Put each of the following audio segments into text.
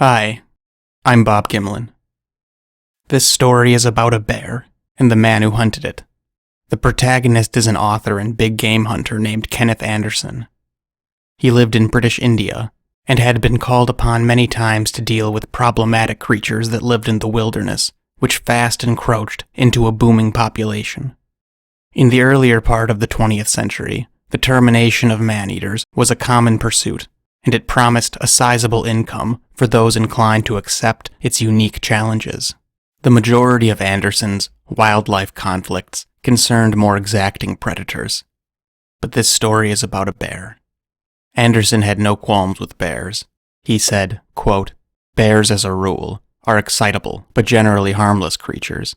Hi, I'm Bob Gimlin. This story is about a bear and the man who hunted it. The protagonist is an author and big game hunter named Kenneth Anderson. He lived in British India and had been called upon many times to deal with problematic creatures that lived in the wilderness, which fast encroached into a booming population. In the earlier part of the 20th century, the termination of man-eaters was a common pursuit, and it promised a sizable income for those inclined to accept its unique challenges. The majority of Anderson's wildlife conflicts concerned more exacting predators. But this story is about a bear. Anderson had no qualms with bears. He said, quote, "Bears, as a rule, are excitable but generally harmless creatures."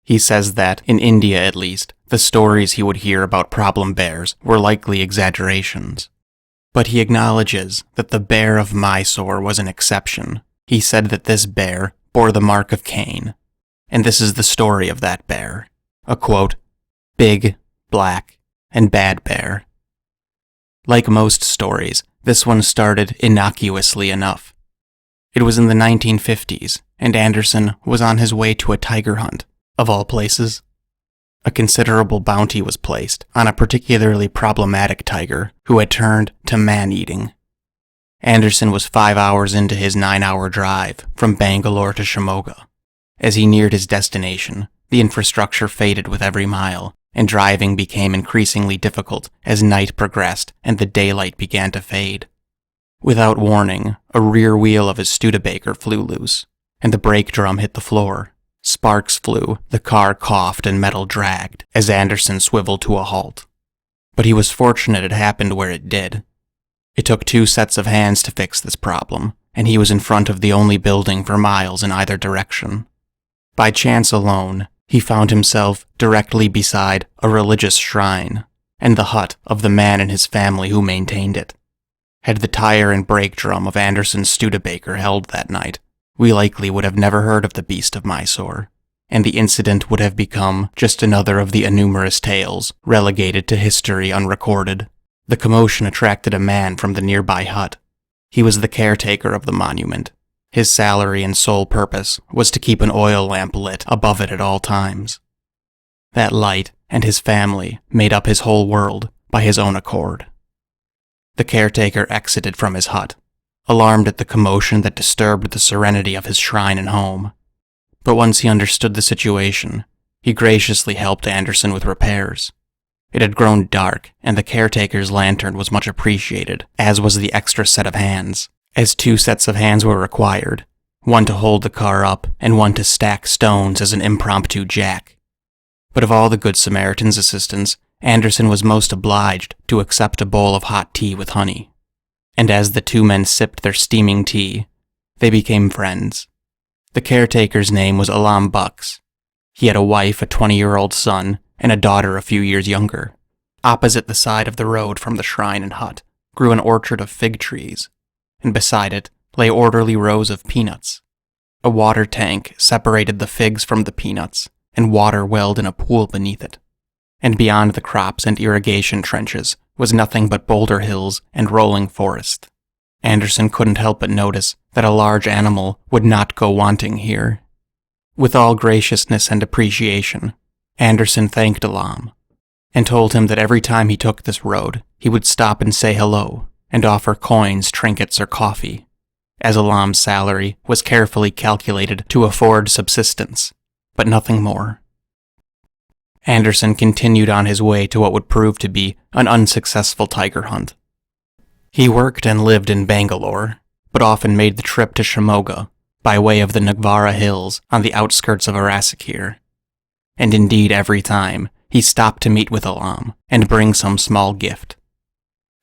He says that, in India at least, the stories he would hear about problem bears were likely exaggerations. But he acknowledges that the bear of Mysore was an exception. He said that this bear bore the mark of Cain, and this is the story of that bear. A quote, "big, black, and bad bear." Like most stories, this one started innocuously enough. It was in the 1950s, and Anderson was on his way to a tiger hunt, of all places. A considerable bounty was placed on a particularly problematic tiger who had turned to man-eating. Anderson was 5 hours into his 9-hour drive from Bangalore to Shimoga. As he neared his destination, the infrastructure faded with every mile, and driving became increasingly difficult as night progressed and the daylight began to fade. Without warning, a rear wheel of his Studebaker flew loose, and the brake drum hit the floor. Sparks flew, the car coughed, and metal dragged as Anderson swiveled to a halt. But he was fortunate it happened where it did. It took 2 sets of hands to fix this problem, and he was in front of the only building for miles in either direction. By chance alone, he found himself directly beside a religious shrine, and the hut of the man and his family who maintained it. Had the tire and brake drum of Anderson's Studebaker held that night, we likely would have never heard of the beast of Mysore, and the incident would have become just another of the innumerous tales relegated to history unrecorded. The commotion attracted a man from the nearby hut. He was the caretaker of the monument. His salary and sole purpose was to keep an oil lamp lit above it at all times. That light and his family made up his whole world by his own accord. The caretaker exited from his hut, alarmed at the commotion that disturbed the serenity of his shrine and home. But once he understood the situation, he graciously helped Anderson with repairs. It had grown dark, and the caretaker's lantern was much appreciated, as was the extra set of hands, as 2 sets of hands were required, one to hold the car up and one to stack stones as an impromptu jack. But of all the Good Samaritan's assistants, Anderson was most obliged to accept a bowl of hot tea with honey. And as the 2 men sipped their steaming tea, they became friends. The caretaker's name was Alam Bucks. He had a wife, a 20-year-old son, and a daughter a few years younger. Opposite the side of the road from the shrine and hut grew an orchard of fig trees, and beside it lay orderly rows of peanuts. A water tank separated the figs from the peanuts, and water welled in a pool beneath it. And beyond the crops and irrigation trenches was nothing but boulder hills and rolling forest. Anderson couldn't help but notice that a large animal would not go wanting here. With all graciousness and appreciation, Anderson thanked Alam, and told him that every time he took this road, he would stop and say hello, and offer coins, trinkets, or coffee, as Alam's salary was carefully calculated to afford subsistence, but nothing more. Anderson continued on his way to what would prove to be an unsuccessful tiger hunt. He worked and lived in Bangalore, but often made the trip to Shimoga by way of the Nagvara Hills on the outskirts of Arasikir. And indeed every time, he stopped to meet with Alam and bring some small gift.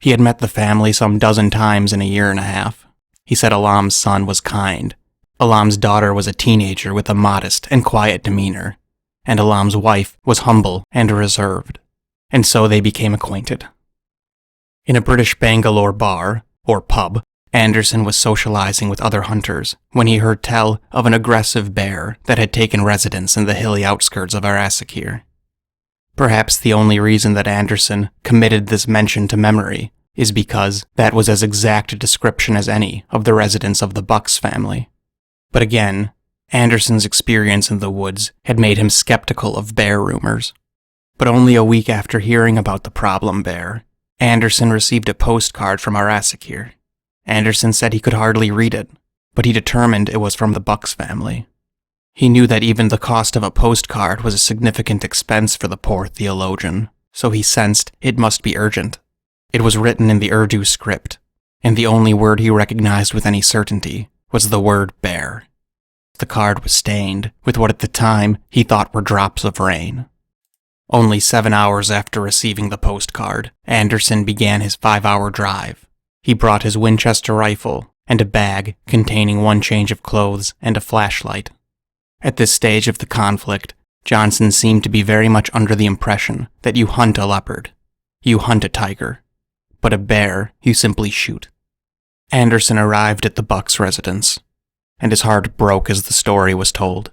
He had met the family some 12 times in a year and a half. He said Alam's son was kind. Alam's daughter was a teenager with a modest and quiet demeanor, and Alam's wife was humble and reserved, and so they became acquainted. In a British Bangalore bar, or pub, Anderson was socializing with other hunters when he heard tell of an aggressive bear that had taken residence in the hilly outskirts of Arasikir. Perhaps the only reason that Anderson committed this mention to memory is because that was as exact a description as any of the residents of the Bucks family. But again, Anderson's experience in the woods had made him skeptical of bear rumors. But only a week after hearing about the problem bear, Anderson received a postcard from Arasekir. Anderson said he could hardly read it, but he determined it was from the Bucks family. He knew that even the cost of a postcard was a significant expense for the poor theologian, so he sensed it must be urgent. It was written in the Urdu script, and the only word he recognized with any certainty was the word bear. The card was stained with what at the time he thought were drops of rain. Only 7 hours after receiving the postcard, Anderson began his 5-hour drive. He brought his Winchester rifle and a bag containing 1 change of clothes and a flashlight. At this stage of the conflict, Johnson seemed to be very much under the impression that you hunt a leopard, you hunt a tiger, but a bear you simply shoot. Anderson arrived at the Bucks' residence, and his heart broke as the story was told.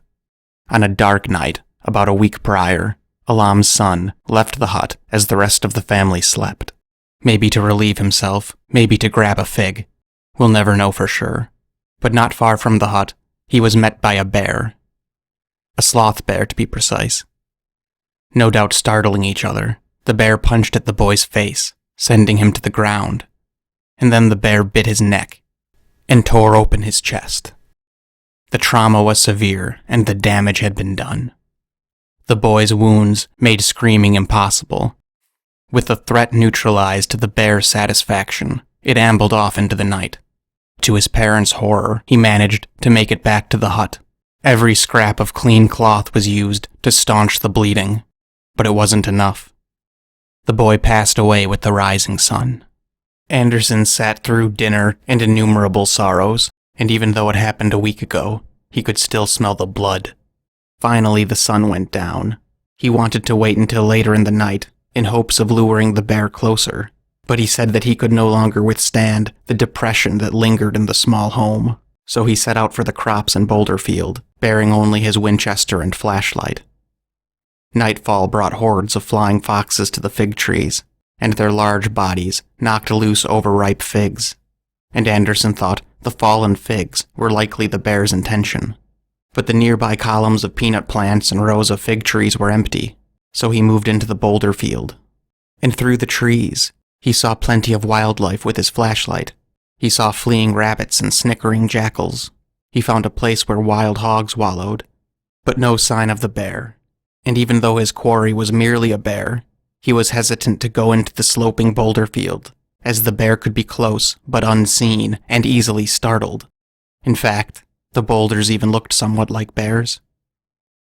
On a dark night, about a week prior, Alam's son left the hut as the rest of the family slept. Maybe to relieve himself, maybe to grab a fig. We'll never know for sure. But not far from the hut, he was met by a bear. A sloth bear, to be precise. No doubt startling each other, the bear punched at the boy's face, sending him to the ground. And then the bear bit his neck and tore open his chest. The trauma was severe, and the damage had been done. The boy's wounds made screaming impossible. With the threat neutralized to the bear's satisfaction, it ambled off into the night. To his parents' horror, he managed to make it back to the hut. Every scrap of clean cloth was used to staunch the bleeding, but it wasn't enough. The boy passed away with the rising sun. Anderson sat through dinner and innumerable sorrows, and even though it happened a week ago, he could still smell the blood. Finally, the sun went down. He wanted to wait until later in the night, in hopes of luring the bear closer, but he said that he could no longer withstand the depression that lingered in the small home, so he set out for the crops in Boulder Field, bearing only his Winchester and flashlight. Nightfall brought hordes of flying foxes to the fig trees, and their large bodies knocked loose overripe figs, and Anderson thought the fallen figs were likely the bear's intention. But the nearby columns of peanut plants and rows of fig trees were empty, so he moved into the Boulder Field. And through the trees, he saw plenty of wildlife with his flashlight. He saw fleeing rabbits and snickering jackals. He found a place where wild hogs wallowed, but no sign of the bear. And even though his quarry was merely a bear, he was hesitant to go into the sloping boulder field, as the bear could be close but unseen and easily startled. In fact, the boulders even looked somewhat like bears.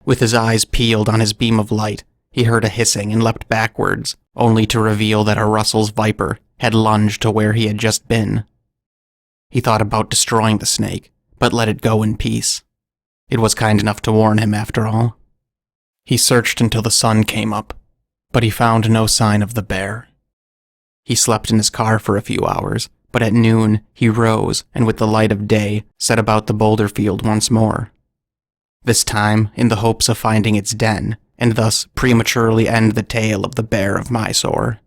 With his eyes peeled on his beam of light, he heard a hissing and leapt backwards, only to reveal that a Russell's viper had lunged to where he had just been. He thought about destroying the snake, but let it go in peace. It was kind enough to warn him after all. He searched until the sun came up, but he found no sign of the bear. He slept in his car for a few hours, but at noon he rose and with the light of day set about the boulder field once more. This time in the hopes of finding its den, and thus prematurely end the tale of the bear of Mysore.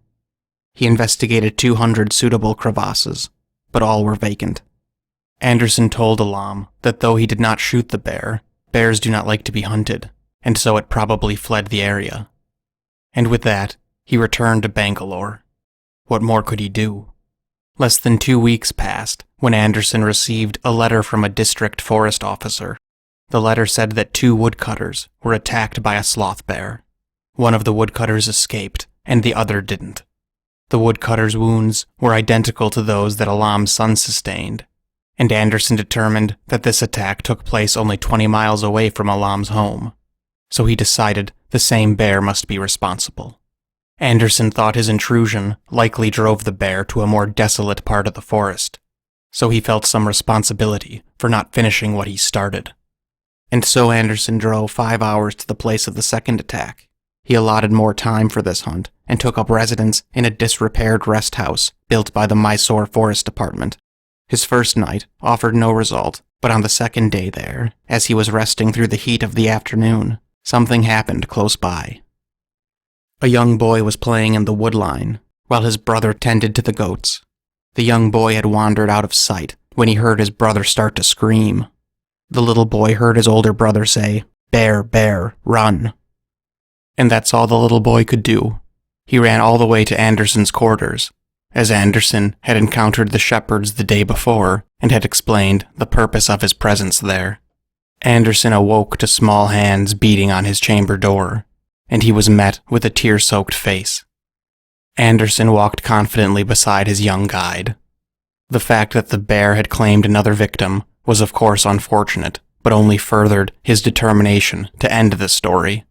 He investigated 200 suitable crevasses, but all were vacant. Anderson told Alam that though he did not shoot the bear, bears do not like to be hunted, and so it probably fled the area. And with that, he returned to Bangalore. What more could he do? Less than 2 weeks passed when Anderson received a letter from a district forest officer. The letter said that 2 woodcutters were attacked by a sloth bear. One of the woodcutters escaped, and the other didn't. The woodcutter's wounds were identical to those that Alam's son sustained, and Anderson determined that this attack took place only 20 miles away from Alam's home. So he decided the same bear must be responsible. Anderson thought his intrusion likely drove the bear to a more desolate part of the forest, so he felt some responsibility for not finishing what he started. And so Anderson drove 5 hours to the place of the second attack. He allotted more time for this hunt and took up residence in a disrepaired rest house built by the Mysore Forest Department. His first night offered no result, but on the second day there, as he was resting through the heat of the afternoon, something happened close by. A young boy was playing in the woodline, while his brother tended to the goats. The young boy had wandered out of sight when he heard his brother start to scream. The little boy heard his older brother say, "Bear, bear, run." And that's all the little boy could do. He ran all the way to Anderson's quarters, as Anderson had encountered the shepherds the day before and had explained the purpose of his presence there. Anderson awoke to small hands beating on his chamber door, and he was met with a tear-soaked face. Anderson walked confidently beside his young guide. The fact that the bear had claimed another victim was of course unfortunate, but only furthered his determination to end the story.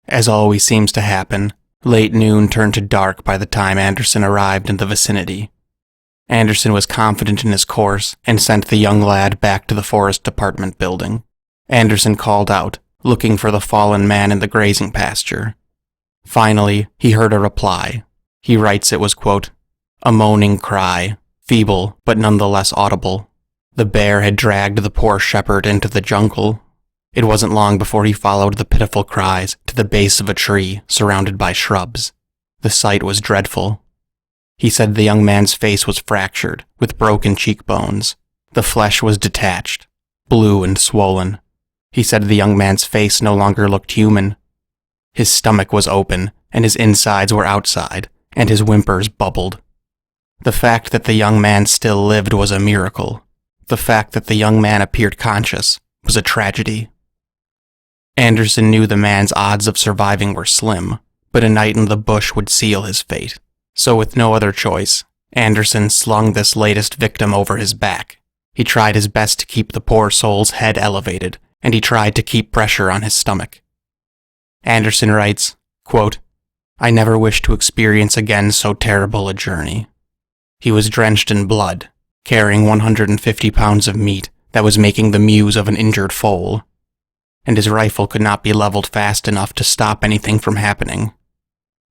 As always seems to happen, late noon turned to dark by the time Anderson arrived in the vicinity. Anderson was confident in his course and sent the young lad back to the Forest Department building. Anderson called out, looking for the fallen man in the grazing pasture. Finally, he heard a reply. He writes it was, quote, "a moaning cry, feeble but nonetheless audible. The bear had dragged the poor shepherd into the jungle. It wasn't long before he followed the pitiful cries to the base of a tree surrounded by shrubs. The sight was dreadful." He said the young man's face was fractured, with broken cheekbones. The flesh was detached, blue and swollen. He said the young man's face no longer looked human. His stomach was open, and his insides were outside, and his whimpers bubbled. The fact that the young man still lived was a miracle. The fact that the young man appeared conscious was a tragedy. Anderson knew the man's odds of surviving were slim, but a night in the bush would seal his fate. So with no other choice, Anderson slung this latest victim over his back. He tried his best to keep the poor soul's head elevated, and he tried to keep pressure on his stomach. Anderson writes, quote, "I never wish to experience again so terrible a journey." He was drenched in blood, carrying 150 pounds of meat that was making the mews of an injured foal, and his rifle could not be leveled fast enough to stop anything from happening.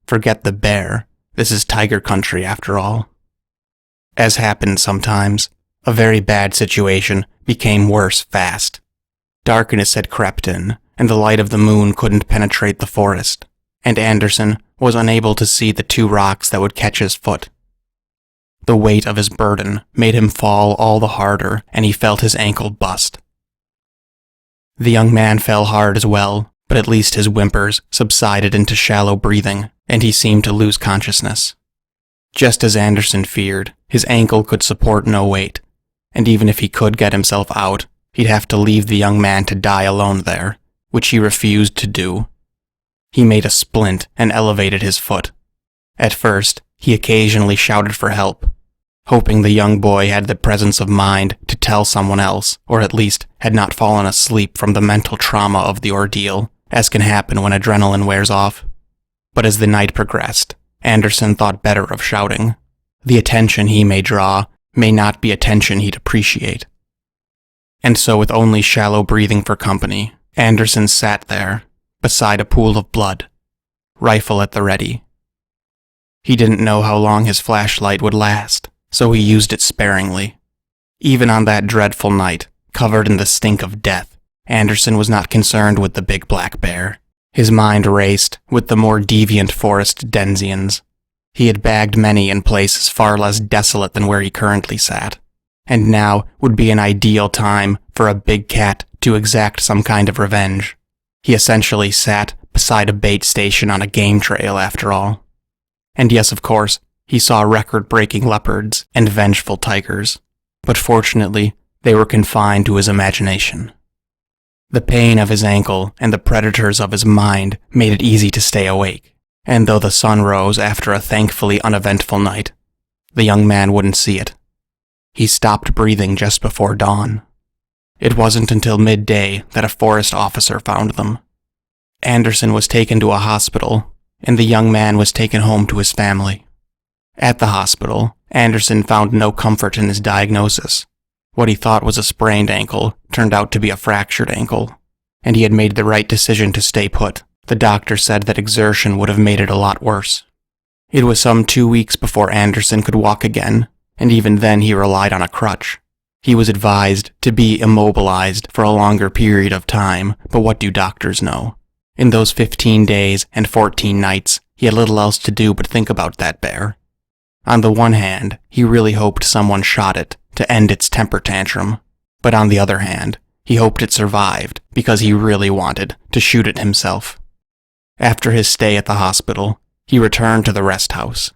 Forget the bear, this is tiger country after all. As happens sometimes, a very bad situation became worse fast. Darkness had crept in, and the light of the moon couldn't penetrate the forest, and Anderson was unable to see the two rocks that would catch his foot. The weight of his burden made him fall all the harder, and he felt his ankle bust. The young man fell hard as well, but at least his whimpers subsided into shallow breathing, and he seemed to lose consciousness. Just as Anderson feared, his ankle could support no weight, and even if he could get himself out, he'd have to leave the young man to die alone there, which he refused to do. He made a splint and elevated his foot. At first, he occasionally shouted for help, hoping the young boy had the presence of mind to tell someone else, or at least had not fallen asleep from the mental trauma of the ordeal, as can happen when adrenaline wears off. But as the night progressed, Anderson thought better of shouting. The attention he may draw may not be attention he'd appreciate. And so with only shallow breathing for company, Anderson sat there, beside a pool of blood, rifle at the ready. He didn't know how long his flashlight would last, so he used it sparingly. Even on that dreadful night, covered in the stink of death, Anderson was not concerned with the big black bear. His mind raced with the more deviant forest denizens. He had bagged many in places far less desolate than where he currently sat, and now would be an ideal time for a big cat to exact some kind of revenge. He essentially sat beside a bait station on a game trail after all. And yes, of course, he saw record-breaking leopards and vengeful tigers, but fortunately, they were confined to his imagination. The pain of his ankle and the predators of his mind made it easy to stay awake, and though the sun rose after a thankfully uneventful night, the young man wouldn't see it. He stopped breathing just before dawn. It wasn't until midday that a forest officer found them. Anderson was taken to a hospital, and the young man was taken home to his family. At the hospital, Anderson found no comfort in his diagnosis. What he thought was a sprained ankle turned out to be a fractured ankle, and he had made the right decision to stay put. The doctor said that exertion would have made it a lot worse. It was some 2 weeks before Anderson could walk again, and even then he relied on a crutch. He was advised to be immobilized for a longer period of time, but what do doctors know? In those 15 days and 14 nights, he had little else to do but think about that bear. On the one hand, he really hoped someone shot it to end its temper tantrum, but on the other hand, he hoped it survived because he really wanted to shoot it himself. After his stay at the hospital, he returned to the rest house,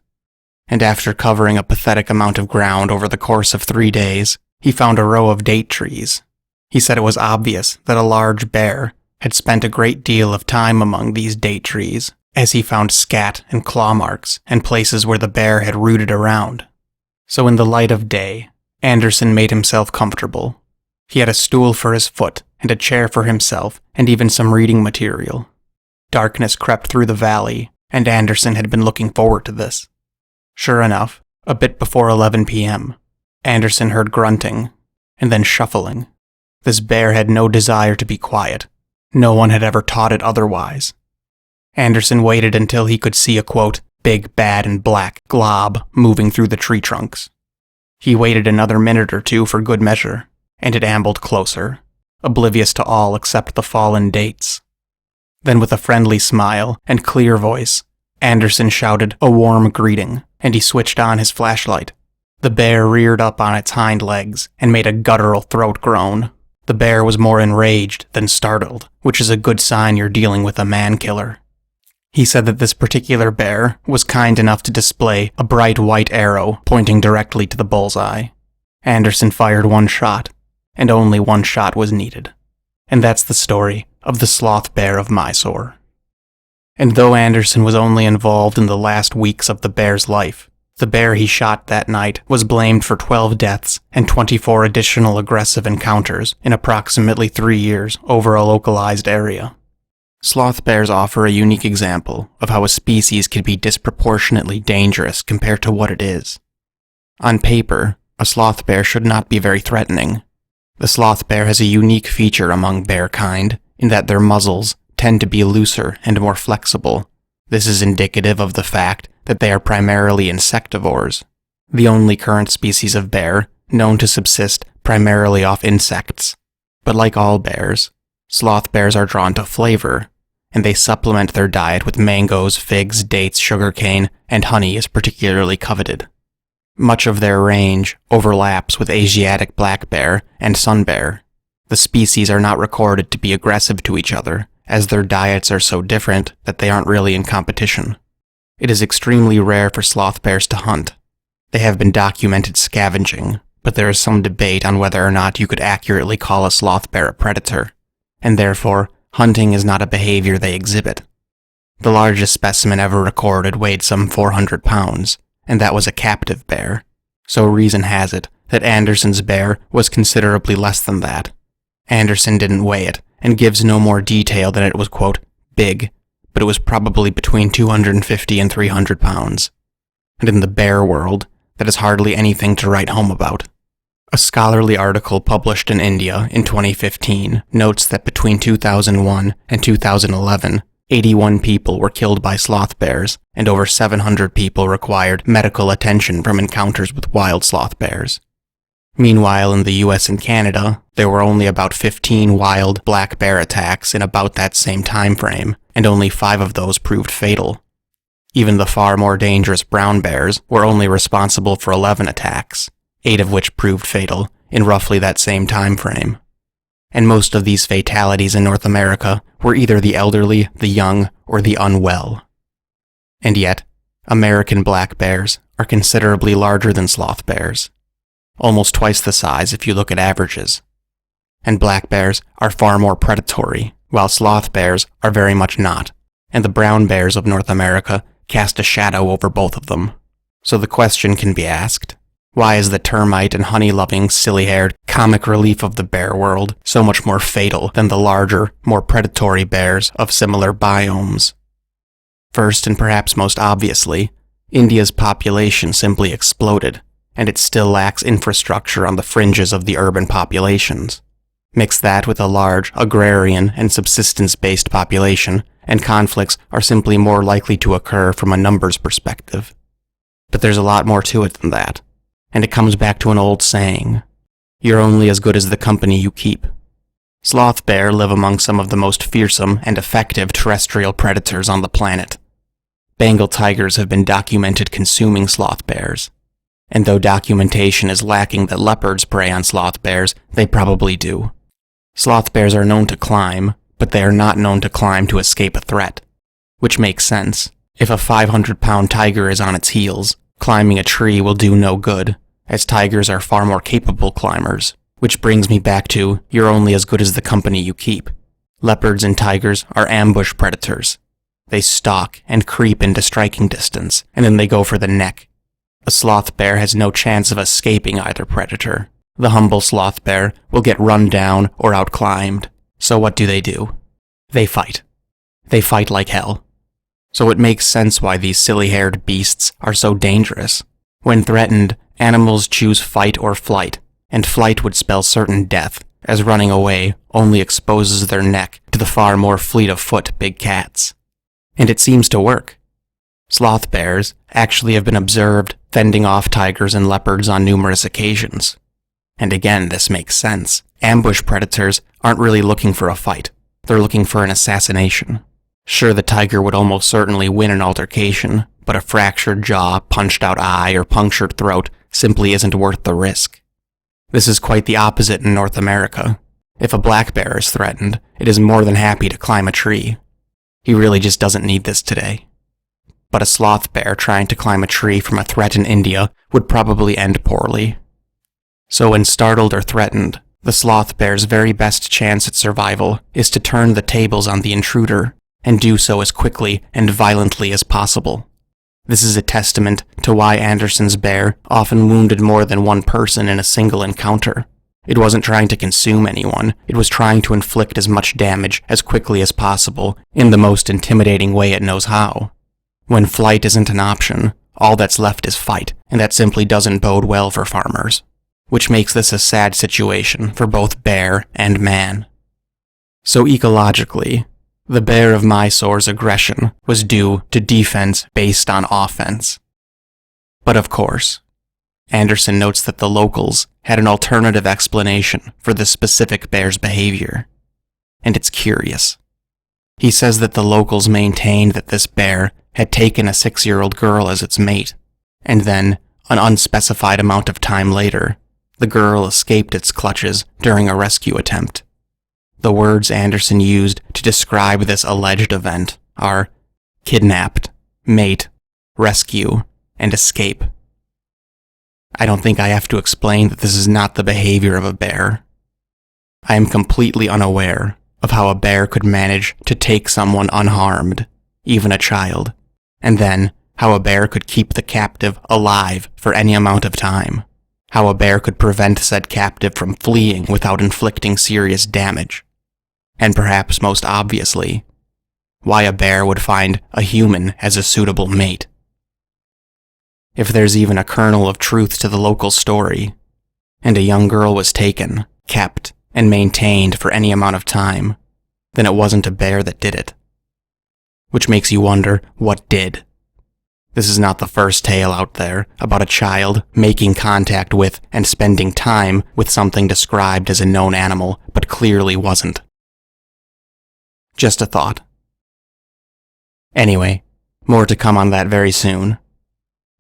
and after covering a pathetic amount of ground over the course of 3 days, he found a row of date trees. He said it was obvious that a large bear had spent a great deal of time among these date trees, as he found scat and claw marks and places where the bear had rooted around. So in the light of day, Anderson made himself comfortable. He had a stool for his foot and a chair for himself and even some reading material. Darkness crept through the valley, and Anderson had been looking forward to this. Sure enough, a bit before 11 p.m., Anderson heard grunting, and then shuffling. This bear had no desire to be quiet. No one had ever taught it otherwise. Anderson waited until he could see a, quote, big, bad, and black glob moving through the tree trunks. He waited another minute or two for good measure, and it ambled closer, oblivious to all except the fallen dates. Then with a friendly smile and clear voice, Anderson shouted a warm greeting, and he switched on his flashlight. The bear reared up on its hind legs and made a guttural throat groan. The bear was more enraged than startled, which is a good sign you're dealing with a man-killer. He said that this particular bear was kind enough to display a bright white arrow pointing directly to the bullseye. Anderson fired one shot, and only one shot was needed. And that's the story of the Sloth Bear of Mysore. And though Anderson was only involved in the last weeks of the bear's life, the bear he shot that night was blamed for 12 deaths and 24 additional aggressive encounters in approximately 3 years over a localized area. Sloth bears offer a unique example of how a species can be disproportionately dangerous compared to what it is. On paper, a sloth bear should not be very threatening. The sloth bear has a unique feature among bear kind in that their muzzles tend to be looser and more flexible. This is indicative of the fact that they are primarily insectivores, the only current species of bear known to subsist primarily off insects. But like all bears, sloth bears are drawn to flavor, and they supplement their diet with mangoes, figs, dates, sugarcane, and honey is particularly coveted. Much of their range overlaps with Asiatic black bear and sun bear. The species are not recorded to be aggressive to each other, as their diets are so different that they aren't really in competition. It is extremely rare for sloth bears to hunt. They have been documented scavenging, but there is some debate on whether or not you could accurately call a sloth bear a predator, and therefore, hunting is not a behavior they exhibit. The largest specimen ever recorded weighed some 400 pounds, and that was a captive bear, so reason has it that Anderson's bear was considerably less than that. Anderson didn't weigh it, and gives no more detail than it was, quote, big, but it was probably between 250 and 300 pounds. And in the bear world, that is hardly anything to write home about. A scholarly article published in India in 2015 notes that between 2001 and 2011, 81 people were killed by sloth bears, and over 700 people required medical attention from encounters with wild sloth bears. Meanwhile, in the US and Canada, there were only about 15 wild black bear attacks in about that same time frame, and only 5 of those proved fatal. Even the far more dangerous brown bears were only responsible for 11 attacks, 8 of which proved fatal in roughly that same time frame. And most of these fatalities in North America were either the elderly, the young, or the unwell. And yet, American black bears are considerably larger than sloth bears, almost twice the size if you look at averages. And black bears are far more predatory, while sloth bears are very much not, and the brown bears of North America cast a shadow over both of them. So the question can be asked, why is the termite and honey-loving, silly-haired comic relief of the bear world so much more fatal than the larger, more predatory bears of similar biomes? First, and perhaps most obviously, India's population simply exploded, and it still lacks infrastructure on the fringes of the urban populations. Mix that with a large agrarian and subsistence-based population, and conflicts are simply more likely to occur from a numbers perspective. But there's a lot more to it than that, and it comes back to an old saying, you're only as good as the company you keep. Sloth bear live among some of the most fearsome and effective terrestrial predators on the planet. Bengal tigers have been documented consuming sloth bears. And though documentation is lacking that leopards prey on sloth bears, they probably do. Sloth bears are known to climb, but they are not known to climb to escape a threat. Which makes sense. If a 500-pound tiger is on its heels, climbing a tree will do no good, as tigers are far more capable climbers. Which brings me back to, you're only as good as the company you keep. Leopards and tigers are ambush predators. They stalk and creep into striking distance, and then they go for the neck. A sloth bear has no chance of escaping either predator. The humble sloth bear will get run down or outclimbed. So what do? They fight. They fight like hell. So it makes sense why these silly-haired beasts are so dangerous. When threatened, animals choose fight or flight, and flight would spell certain death, as running away only exposes their neck to the far more fleet-of-foot big cats. And it seems to work. Sloth bears actually have been observed fending off tigers and leopards on numerous occasions. And again, this makes sense. Ambush predators aren't really looking for a fight. They're looking for an assassination. Sure, the tiger would almost certainly win an altercation, but a fractured jaw, punched out eye, or punctured throat simply isn't worth the risk. This is quite the opposite in North America. If a black bear is threatened, it is more than happy to climb a tree. He really just doesn't need this today. But a sloth bear trying to climb a tree from a threat in India would probably end poorly. So when startled or threatened, the sloth bear's very best chance at survival is to turn the tables on the intruder, and do so as quickly and violently as possible. This is a testament to why Anderson's bear often wounded more than one person in a single encounter. It wasn't trying to consume anyone, it was trying to inflict as much damage as quickly as possible in the most intimidating way it knows how. When flight isn't an option, all that's left is fight, and that simply doesn't bode well for farmers. Which makes this a sad situation for both bear and man. So ecologically, the bear of Mysore's aggression was due to defense based on offense. But of course, Anderson notes that the locals had an alternative explanation for the specific bear's behavior, and it's curious. He says that the locals maintained that this bear had taken a 6-year-old girl as its mate, and then, an unspecified amount of time later, the girl escaped its clutches during a rescue attempt. The words Anderson used to describe this alleged event are kidnapped, mate, rescue, and escape. I don't think I have to explain that this is not the behavior of a bear. I am completely unaware of how a bear could manage to take someone unharmed, even a child, and then how a bear could keep the captive alive for any amount of time. How a bear could prevent said captive from fleeing without inflicting serious damage. And perhaps most obviously, why a bear would find a human as a suitable mate. If there's even a kernel of truth to the local story, and a young girl was taken, kept, and maintained for any amount of time, then it wasn't a bear that did it. Which makes you wonder, what did? This is not the first tale out there about a child making contact with and spending time with something described as a known animal, but clearly wasn't. Just a thought. Anyway, more to come on that very soon.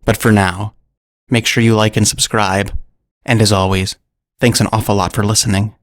But for now, make sure you like and subscribe, and as always, thanks an awful lot for listening.